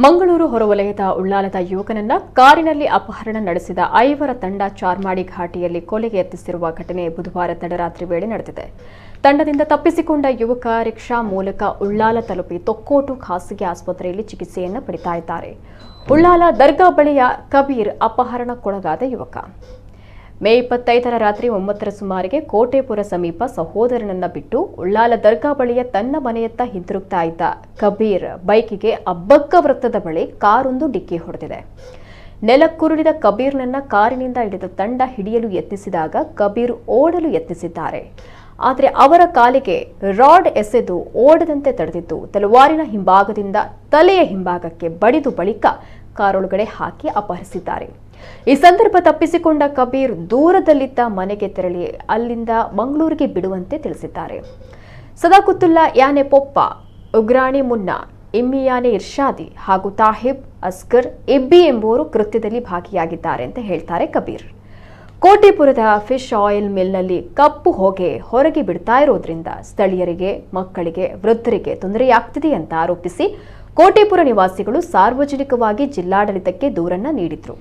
ಮಂಗಳೂರು ಹೊರವಲಯದ ಉಳ್ಳಾಲದ ಯುವಕನನ್ನ ಕಾರಿನಲ್ಲಿ ಅಪಹರಣ ನಡೆಸಿದ 5 ತಂಡ ಚಾರ್ಮಾಡಿ ಘಾಟಿಯಲ್ಲಿ ಕೊಲೆಗೆ ಯತ್ನಿಸಿರುವ ಘಟನೆ ಬುಧವಾರ ತಡರಾತ್ರಿ ವೇಳೆ ನಡೆದಿದೆ. ತಂಡದಿಂದ ತಪ್ಪಿಸಿಕೊಂಡ ಯುವಕ ರಿಕ್ಷಾ ಮೂಲಕ ಉಳ್ಳಾಲ ತಲುಪಿ ತೊಕ್ಕೋಟು ಖಾಸಗಿ ಆಸ್ಪತ್ರೆಯಲ್ಲಿ ಚಿಕಿತ್ಸೆಯನ್ನು ಪಡೆಯುತ್ತಾ ಇದ್ದಾರೆ. ಉಳ್ಳಾಲ ದರ್ಗಾ ಬಳಿಯ ಕಬೀರ್ ಅಪಹರಣಕ್ಕೊಳಗಾದ ಯುವಕ. ಮೇ 25ರ ರಾತ್ರಿ 9ರ ಸುಮಾರಿಗೆ ಕೋಟೆಪುರ ಸಮೀಪ ಸಹೋದರನನ್ನ ಬಿಟ್ಟು ಉಳ್ಳಾಲ ದರ್ಗಾ ಬಳಿಯ ತನ್ನ ಮನೆಯತ್ತ ಹಿಂತಿರುಗ್ತಾ ಇದ್ದ ಕಬೀರ್ ಬೈಕಿಗೆ ಅಬ್ಬಕ್ಕ ವೃತ್ತದ ಬಳಿ ಕಾರೊಂದು ಡಿಕ್ಕಿ ಹೊಡೆದಿದೆ. ನೆಲಕ್ಕುರುಳಿದ ಕಬೀರ್ನನ್ನ ಕಾರಿನಿಂದ ಇಳಿದ ತಂಡ ಹಿಡಿಯಲು ಯತ್ನಿಸಿದಾಗ ಕಬೀರ್ ಓಡಲು ಯತ್ನಿಸಿದ್ದಾರೆ. ಆದರೆ ಅವರ ಕಾಲಿಗೆ ರಾಡ್ ಎಸೆದು ಓಡದಂತೆ ತಡೆದಿದ್ದು ತಲವಾರಿನ ಹಿಂಭಾಗದಿಂದ ತಲೆಯ ಹಿಂಭಾಗಕ್ಕೆ ಬಡಿದು ಬಳಿಕ ಕಾರೊಳಗಡೆ ಹಾಕಿ ಅಪಹರಿಸಿದ್ದಾರೆ. ಈ ಸಂದರ್ಭ ತಪ್ಪಿಸಿಕೊಂಡ ಕಬೀರ್ ದೂರದಲ್ಲಿದ್ದ ಮನೆಗೆ ತೆರಳಿ ಅಲ್ಲಿಂದ ಮಂಗಳೂರಿಗೆ ಬಿಡುವಂತೆ ತಿಳಿಸಿದ್ದಾರೆ. ಸದಾಕುತ್ತುಲ್ಲಾ ಯಾನೆ ಪೊಪ್ಪ, ಉಗ್ರಾಣಿ ಮುನ್ನಾ, ಇಮ್ಮಿಯಾನೆ ಇರ್ಷಾದಿ ಹಾಗೂ ತಾಹಿಬ್ ಅಸ್ಕರ್ ಇಬ್ಬಿ ಎಂಬುವರು ಕೃತ್ಯದಲ್ಲಿ ಭಾಗಿಯಾಗಿದ್ದಾರೆ ಅಂತ ಹೇಳ್ತಾರೆ ಕಬೀರ್. ಕೋಟೆಪುರದ ಫಿಶ್ ಆಯಿಲ್ ಮಿಲ್ನಲ್ಲಿ ಕಪ್ಪು ಹೊಗೆ ಹೊರಗೆ ಬಿಡ್ತಾ ಇರೋದ್ರಿಂದ ಸ್ಥಳೀಯರಿಗೆ, ಮಕ್ಕಳಿಗೆ, ವೃದ್ಧರಿಗೆ ತೊಂದರೆಯಾಗ್ತಿದೆ ಅಂತ ಆರೋಪಿಸಿ ಕೋಟೆಪುರ ನಿವಾಸಿಗಳು ಸಾರ್ವಜನಿಕವಾಗಿ ಜಿಲ್ಲಾಡಳಿತಕ್ಕೆ ದೂರನ್ನ ನೀಡಿದ್ರು.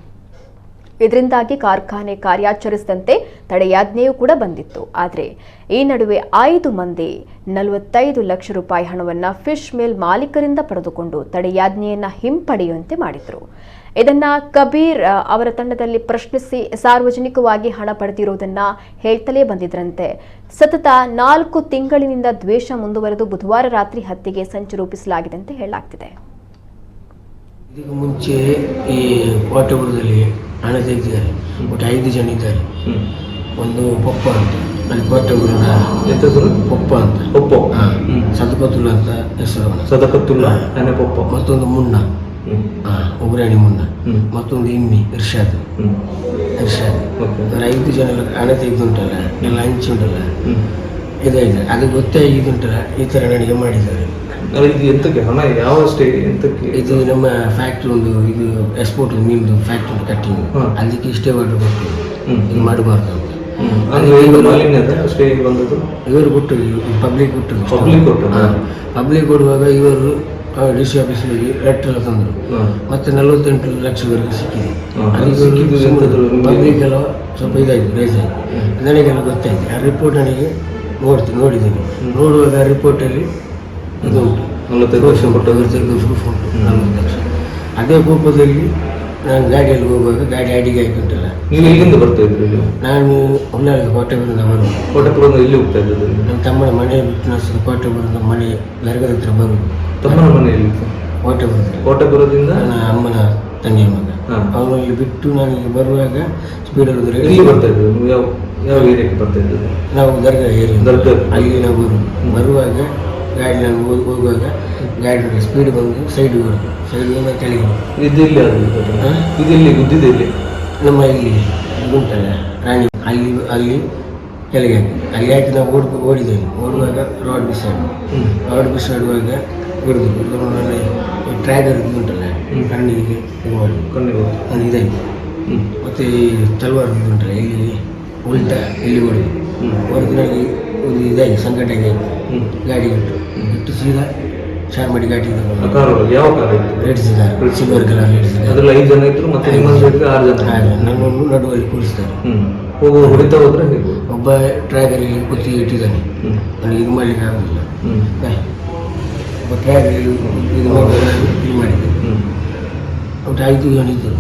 ಇದರಿಂದಾಗಿ ಕಾರ್ಖಾನೆ ಕಾರ್ಯಾಚರಿಸಿದಂತೆ ತಡೆಯಾಜ್ಞೆಯೂ ಕೂಡ ಬಂದಿತ್ತು. ಆದರೆ ಈ ನಡುವೆ 5 ಮಂದಿ 45 ಲಕ್ಷ ರೂಪಾಯಿ ಹಣವನ್ನು ಫಿಶ್ ಮಿಲ್ ಮಾಲೀಕರಿಂದ ಪಡೆದುಕೊಂಡು ತಡೆಯಾಜ್ಞೆಯನ್ನ ಹಿಂಪಡೆಯುವಂತೆ ಮಾಡಿದ್ರು. ಇದನ್ನ ಕಬೀರ್ ಅವರ ತಂಡದಲ್ಲಿ ಪ್ರಶ್ನಿಸಿ ಸಾರ್ವಜನಿಕವಾಗಿ ಹಣ ಪಡೆದಿರುವುದನ್ನ ಹೇಳ್ತಲೇ ಬಂದಿದ್ರಂತೆ. ಸತತ 4 ತಿಂಗಳಿನಿಂದ ದ್ವೇಷ ಮುಂದುವರೆದು ಬುಧವಾರ ರಾತ್ರಿ ಹತ್ಯೆಗೆ ಸಂಚು ರೂಪಿಸಲಾಗಿದೆ ಅಂತ ಹೇಳಲಾಗ್ತಿದೆ. ಇದಕ್ಕೆ ಮುಂಚೆ ಈ ಕೋಟೆಪುರದಲ್ಲಿ ಹಣ ತೆಗೆದಿದ್ದಾರೆ. ಒಟ್ಟು 5 ಜನ ಇದ್ದಾರೆ. ಒಂದು ಪೊಪ್ಪ ಅಂತ, ಅಲ್ಲಿ ಕೋಟೆಪುರದ ಹೆಸರು ಪೊಪ್ಪ ಅಂತ, ಸದಕತ್ತುಲ್ಲ ಅಂತ ಹೆಸರು. ಸದಕತ್ತುಲ್ಲ ಪೊಪ್ಪ. ಮತ್ತೊಂದು ಮುನ್ನ, ಉಗ್ರಾಣಿ ಮುನ್ನ, ಮತ್ತೊಂದು ಇಮ್ಮಿ ಇರ್ಷಾದ್. 5 ಜನ ಹಣ ತೆಗೆದುಂಟಲ್ಲ, ಎಲ್ಲ ಹಂಚಿ ಉಂಟಲ್ಲ, ಇದಾಗಿದೆ. ಅದು ಗೊತ್ತಾಗಿದ್ದುಂಟಲ್ಲ, ಈ ಥರ ನನಗೆ ಮಾಡಿದ್ದಾರೆ. ಇದು ಎಂತಕ್ಕೆ ಹಣ? ಯಾವ ಸ್ಟೇ ಎಂತಕ್ಕೆ? ಇದು ನಮ್ಮ ಫ್ಯಾಕ್ಟ್ರಿ ಒಂದು ಇದು ಎಕ್ಸ್ಪೋರ್ಟ್ ಮೀನ್ದು ಫ್ಯಾಕ್ಟ್ರಿ ಕಟ್ಟಿಂಗ್, ಅದಕ್ಕೆ ಇಷ್ಟೇ ಆರ್ಡರ್ ಕೊಟ್ಟು ಇದು ಮಾಡಬಾರ್ದು ಅಂತ. ಸ್ಟೇ ಬಂದದ್ದು ಇವರು ಕೊಟ್ಟು ಪಬ್ಲಿಕ್ ಕೊಡುವಾಗ ಇವರು ಡಿ ಸಿ ಆಫೀಸಲ್ಲಿ ಲೆಟರ್ ಎಲ್ಲ ತಂದರು. ಮತ್ತೆ 48 ಲಕ್ಷವರೆಗೆ ಸಿಕ್ಕಿದೆ. ಪಬ್ಲಿಕ್ ಎಲ್ಲ ಸ್ವಲ್ಪ ಇದಾಯಿತು, ರೇಸ್ ಆಯಿತು. ನನಗೆಲ್ಲ ಗೊತ್ತಾಯಿತು. ಆ ರಿಪೋರ್ಟ್ ನನಗೆ ನೋಡಿದ್ದೀನಿ. ನೋಡುವಾಗ ಆ ರಿಪೋರ್ಟಲ್ಲಿ ಇದು 45 ಲಕ್ಷ ಪ್ರೂಫ್ ಉಂಟು, 40 ಲಕ್ಷ. ಅದೇ ಕೋಪದಲ್ಲಿ ನಾನು ಗಾಡಿಯಲ್ಲಿ ಹೋಗುವಾಗ ಗಾಡಿ ಅಡಿಗೆ ಹಾಕಿಂಟಲ್ಲ. ನೀವು ಎಲ್ಲಿಂದ ಬರ್ತಾ ಇದ್ರಿ? ನಾನು ಉಳ್ಳಾಲ ಕೋಟೆಪುರದಿಂದ ಬರುವುದು. ಕೋಟೆಪುರದಿಂದ ಇಲ್ಲಿ ಹೋಗ್ತಾ ಇದ್ದದ್ದು? ನಮ್ಮ ತಮ್ಮನ ಮನೆ ಬಿಟ್ಟು ನಾನು ಕೋಟೆಪುರದಿಂದ ಮನೆ ದರ್ಗದ ಹತ್ರ ಬರುವುದು. ತಮ್ಮನ ಮನೆಯಲ್ಲಿ? ಕೋಟೆಪುರದಿಂದ ನನ್ನ ಅಮ್ಮನ ತಂಗಿಯ ಮಗ. ಅವನಲ್ಲಿ ಬಿಟ್ಟು ನನಗೆ ಬರುವಾಗ ಸ್ಪೀಡಲ್ಲಿ ಎಲ್ಲಿ ಬರ್ತಾ ಇದ್ರು? ನೀವು ಯಾವ ಏರಿಯಾಕ್ಕೆ ಬರ್ತಾ ಇದ್ದದ್ದು? ನಾವು ದರ್ಗಾ ಏರಿಯಾ, ಅಲ್ಲಿ ನಾವು ಬರುವಾಗ ಗಾಡಿ ನಾನು ಹೋಗುವಾಗ ಗಾಡಿ ಸ್ಪೀಡ್ ಬಂದು ಸೈಡ್ ಬರೋದು, ಸೈಡ್ ಬಂದು ಕೆಳಗೆ ಇದೆಲ್ಲಿ ಇದೆಲ್ಲಿ ಗುದ್ದಿದೆ? ಇಲ್ಲಿ ನಮ್ಮ ಇಲ್ಲಿ ಉಂಟಲ್ಲ ರಾಣಿ, ಅಲ್ಲಿ ಕೆಳಗೆ ಹಾಕಿ ಅಲ್ಲಿ ಹಾಕಿ ನಾವು ಓಡಿದ್ದೇವೆ. ಓಡುವಾಗ ರೋಡ್ ಬಿಸಾಡುವಾಗ ಹೊಡೆದು ನನ್ನ ಟ್ರ್ಯಾಗರ್ ಉಂಟಲ್ಲ ಕಣ್ಣಿಗೆ ಇದು ಮಾಡಿ ಒಂದು ಇದಾಯಿತು. ಮತ್ತು ತಲವಾರ ಉಂಟಲ್ಲ ಇಲ್ಲಿ ಉಲ್ಟ ಇಲ್ಲಿ ಹೊಡೆದು ನನಗೆ ಒಂದು ಇದಾಗಿ ಸಂಕಟಾಗಿ ಆಯಿತು. ಗಾಡಿ ಬಿಟ್ಟು ಸೀದಾ ಚಾರ್ಮಾಡಿ ಘಾಟಿ. ಯಾವ car? Red silver colour red cigar. ಅದರಲ್ಲಿ 5 ಜನ ಇದ್ರು, ಮತ್ತೆ 6 ಜನ. ನನ್ನನ್ನು ನಡುವಲ್ಲಿ ಕೂರಿಸ್ತಾರೆ. ಹೊಡಿತಾ ಹೋದ್ರೆ ಒಬ್ಬ ಟ್ರ್ಯಾಗರಲ್ಲಿ ಕುತ್ತಿಗೆ ಇಟ್ಟಿದ್ದಾನೆ. ನನಗೆ ಇದು ಮಾಡಲಿಕ್ಕೆ ಆಗೋದಿಲ್ಲ. ಒಬ್ಬ ಟ್ರ್ಯಾಗರಲ್ಲಿ ಇದು ಮಾಡಿದ್ದೆ. ಒಟ್ಟು 5 ಜನ ಇದ್ದರು.